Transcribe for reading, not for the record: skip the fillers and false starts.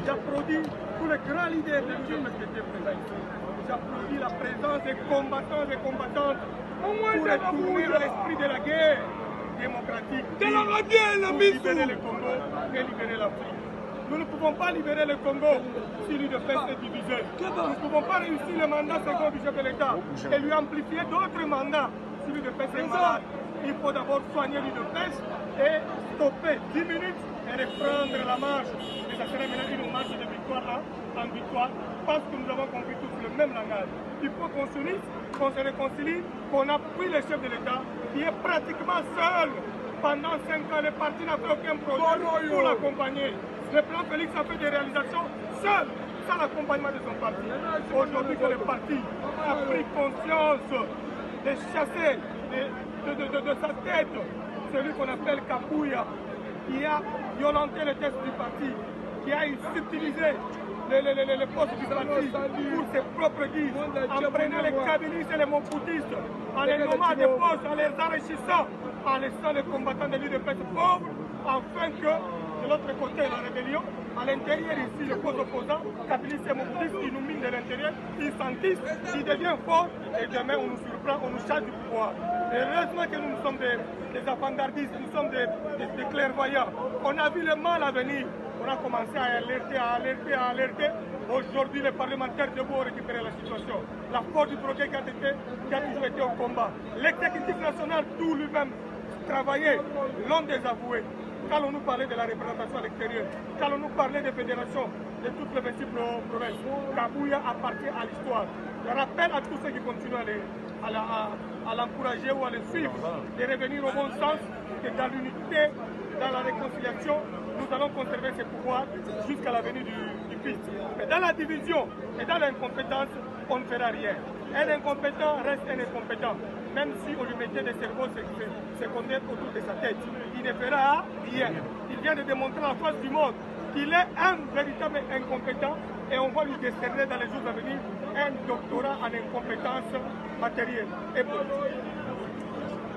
J'applaudis tous les grands leaders de l'Union qui étaient présents. J'applaudis la présence des combattants et combattantes pour retourner à l'esprit de la guerre démocratique. Pour libérer le Congo et libérer l'Afrique. Nous ne pouvons pas libérer le Congo si l'UDPS est divisé. Nous ne pouvons pas réussir le mandat second du chef de l'État et lui amplifier d'autres mandats si l'UDPS est malade. Il faut d'abord soigner l'UDPS et stopper 10 minutes et reprendre la marche. Et ça serait maintenant une marche de victoire en victoire parce que nous avons compris tous le même langage. Il faut qu'on s'unisse, qu'on se réconcilie, qu'on appuie le chef de l'État qui est pratiquement seul. Pendant 5 ans, le parti n'a fait aucun projet pour l'accompagner. Le plan Félix a fait des réalisations seul, sans l'accompagnement de son parti. Aujourd'hui que le parti a pris conscience de chasser de sa tête celui qu'on appelle Kapouya, qui a violenté le texte du parti, qui a utilisé les postes du parti pour ses propres guides, en prenant les kabylistes et les montfoutistes, en les nommant à des postes, en les enrichissant, en laissant les combattants de l'UDPS pauvres, afin que de l'autre côté, la rébellion, à l'intérieur ici, le pose opposant, kabylistes et montfoutistes, ils nous minent de l'intérieur, ils s'entissent, ils deviennent forts, et demain on nous surprend, on nous charge du pouvoir. Et heureusement que nous sommes des avant-gardistes, nous sommes des clairvoyants. On a vu le mal à venir. On a commencé à alerter. Aujourd'hui, les parlementaires devront récupérer la situation. La force du projet qui a toujours été au combat. L'exécutif national, tout lui-même, travaillait, l'ont désavoué. Quand on nous parlait de la représentation à l'extérieur, quand on nous parlait des fédérations de toutes les 26 provinces, Kapouya appartient à l'histoire. Je rappelle à tous ceux qui continuent à l'encourager ou à le suivre, de revenir au bon sens, que dans l'unité, dans la réconciliation, nous allons conserver ces pouvoirs jusqu'à la venue du Christ. Mais dans la division et dans l'incompétence, on ne fera rien. Un incompétent reste un incompétent. Même si on lui mettait des cerveaux secondaires autour de sa tête, il ne fera rien. Il vient de démontrer à la face du monde qu'il est un véritable incompétent et on va lui décerner dans les jours à venir un doctorat en incompétence matérielle et politique.